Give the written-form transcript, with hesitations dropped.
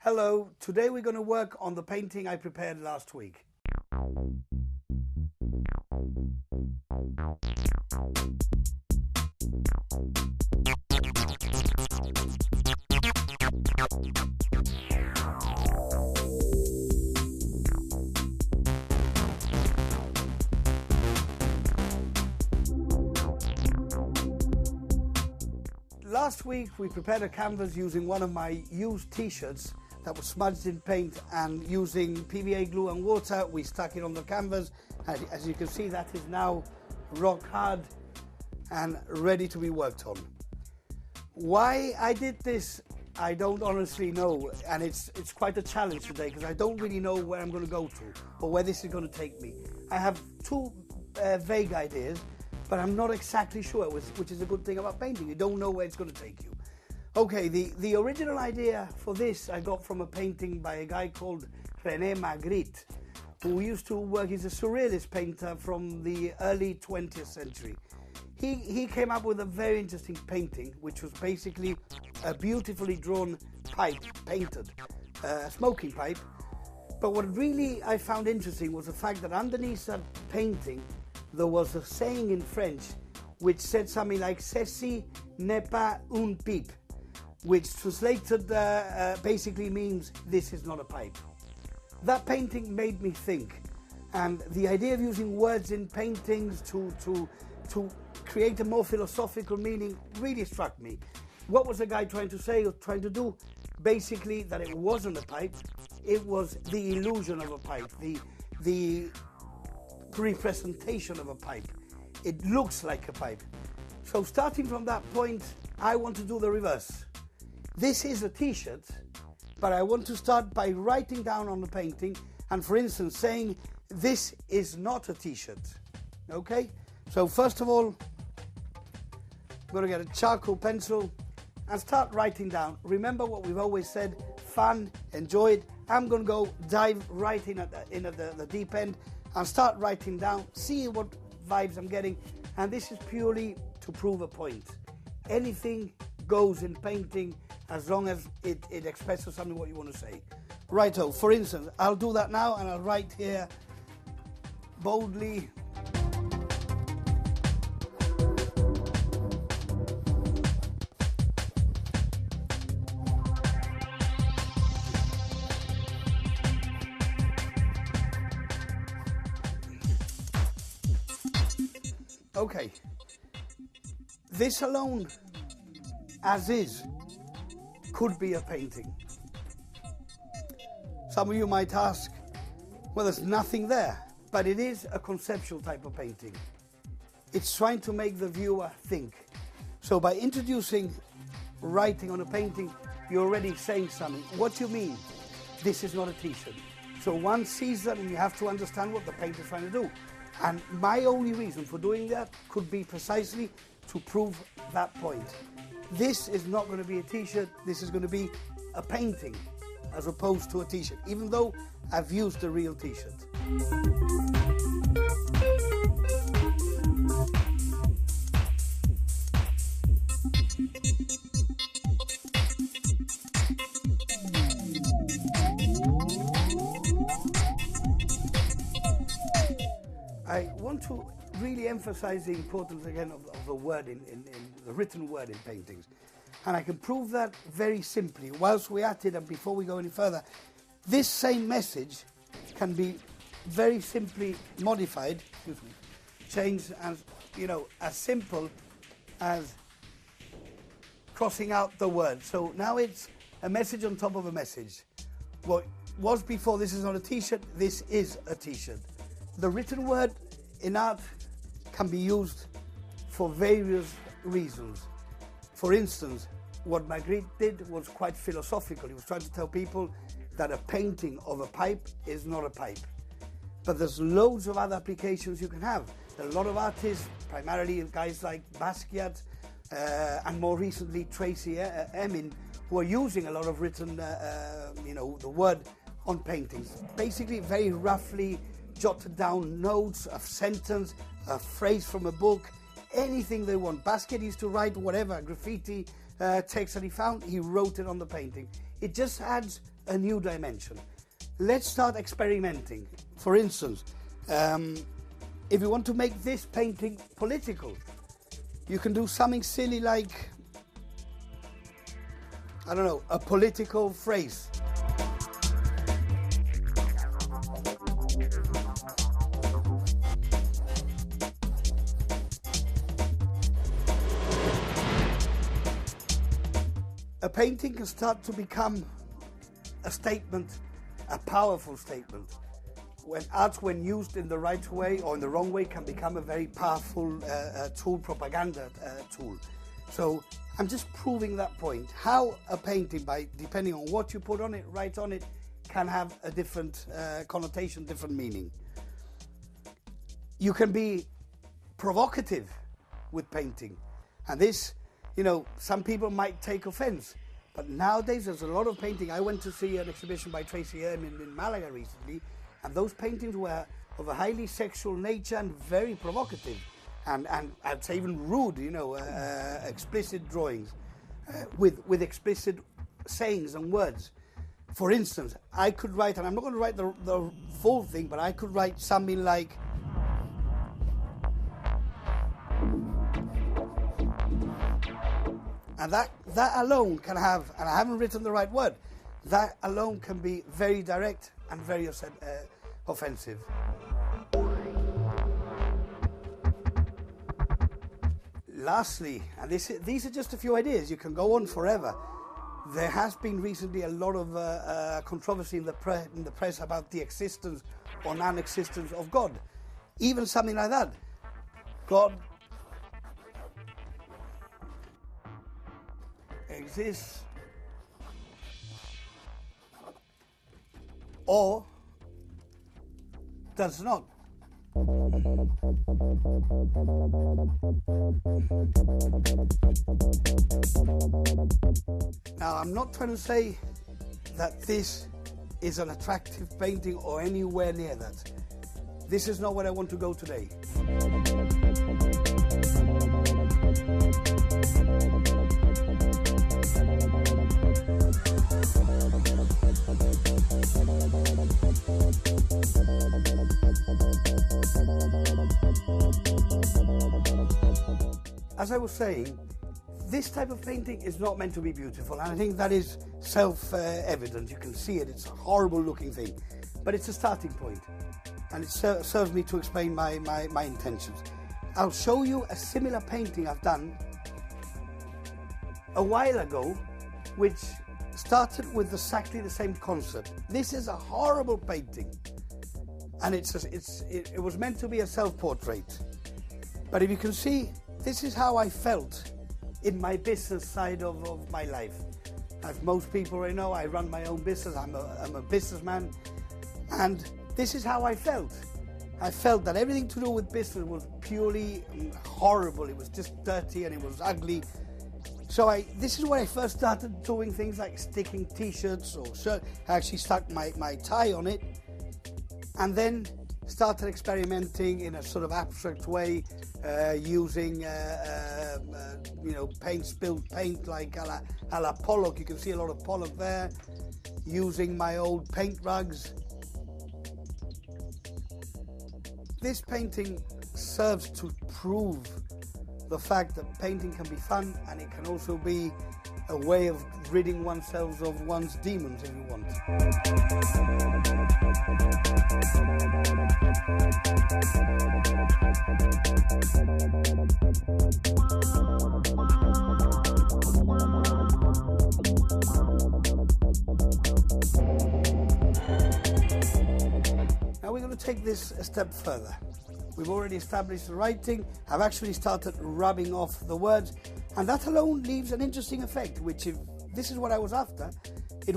Hello, today we're going to work on the painting I prepared last week. Last week we prepared a canvas using one of my used t-shirts that was smudged in paint, and using PVA glue and water we stuck it on the canvas. As you can see, that is now rock hard and ready to be worked on. Why I did this I don't honestly know, and it's quite a challenge today because I don't really know where I'm going to go to or where this is going to take me. I have two vague ideas, but I'm not exactly sure, which is a good thing about painting. You don't know where it's going to take you. Okay, the original idea for this I got from a painting by a guy called René Magritte, who used to work, he's a surrealist painter from the early 20th century. He came up with a very interesting painting, which was basically a beautifully drawn pipe, painted, smoking pipe. But what really I found interesting was the fact that underneath that painting there was a saying in French which said something like "Ceci n'est pas une pipe," which translated basically means "this is not a pipe." That painting made me think, and the idea of using words in paintings to create a more philosophical meaning really struck me. What was the guy trying to say or trying to do? Basically that it wasn't a pipe, it was the illusion of a pipe, the representation of a pipe. It looks like a pipe. So starting from that point, I want to do the reverse. This is a t-shirt, but I want to start by writing down on the painting and, for instance, saying this is not a t-shirt. Okay? So first of all, I'm going to get a charcoal pencil and start writing down. Remember what we've always said, fun, enjoy it. I'm going to go dive right in at the deep end and start writing down, see what vibes I'm getting, and this is purely to prove a point. Anything goes in painting as long as it expresses something what you want to say. Righto, for instance, I'll do that now and I'll write here boldly. Okay, this alone, as is, could be a painting. Some of you might ask, well, there's nothing there, but it is a conceptual type of painting. It's trying to make the viewer think. So by introducing writing on a painting, you're already saying something. What do you mean? This is not a t-shirt. So one sees that and you have to understand what the painter is trying to do. And my only reason for doing that could be precisely to prove that point. This is not going to be a t-shirt, this is going to be a painting as opposed to a t-shirt, even though I've used a real t-shirt. I want to really emphasize the importance again of the word in the written word in paintings, and I can prove that very simply. Whilst we're at it and before we go any further, this same message can be very simply modified, changed as, as simple as crossing out the word. So now it's a message on top of a message. What was before "this is not a t-shirt," this is a t-shirt. The written word in art can be used for various reasons. For instance, what Magritte did was quite philosophical. He was trying to tell people that a painting of a pipe is not a pipe. But there's loads of other applications you can have. There are a lot of artists, primarily guys like Basquiat and more recently Tracy Emin, who are using a lot of written, the word on paintings. Basically, very roughly jotted down notes, a sentence, a phrase from a book, anything they want. Basquiat used to write whatever, graffiti text that he found, he wrote it on the painting. it just adds a new dimension. Let's start experimenting. For instance, if you want to make this painting political, you can do something silly like, I don't know, a political phrase. A painting can start to become a statement, a powerful statement. When art, when used in the right way or in the wrong way, can become a very powerful tool, propaganda tool. So I'm just proving that point. How a painting, depending on what you put on it, write on it, can have a different connotation, different meaning. You can be provocative with painting, and this, some people might take offense, but nowadays there's a lot of painting. I went to see an exhibition by Tracy Earn in Malaga recently, and those paintings were of a highly sexual nature and very provocative, and I'd say even rude, explicit drawings with explicit sayings and words. For instance, I could write, and I'm not going to write the full thing, but I could write something like, and that alone can have, and I haven't written the right word, that alone can be very direct and very offensive. Lastly, and these are just a few ideas, you can go on forever. There has been recently a lot of controversy in the press about the existence or non-existence of God. Even something like that. God exists or does not. Now, I'm not trying to say that this is an attractive painting or anywhere near that. This is not where I want to go today. As I was saying, this type of painting is not meant to be beautiful, and I think that is self-evident. You can see it, it's a horrible looking thing, but it's a starting point, and it serves me to explain my intentions. I'll show you a similar painting I've done a while ago, which started with exactly the same concept. This is a horrible painting, and it was meant to be a self-portrait. But if you can see, this is how I felt in my business side of my life. As most people already know, I run my own business. I'm a businessman, and this is how I felt. I felt that everything to do with business was purely horrible. It was just dirty and it was ugly. So this is when I first started doing things like sticking t-shirts or shirts. I actually stuck my tie on it, and then started experimenting in a sort of abstract way, using spilled paint like a la Pollock. You can see a lot of Pollock there. Using my old paint rugs. This painting serves to prove the fact that painting can be fun, and it can also be a way of ridding oneself of one's demons if you want. Now we're going to take this a step further. We've already established the writing. I've actually started rubbing off the words, and that alone leaves an interesting effect, which, if this is what I was after, it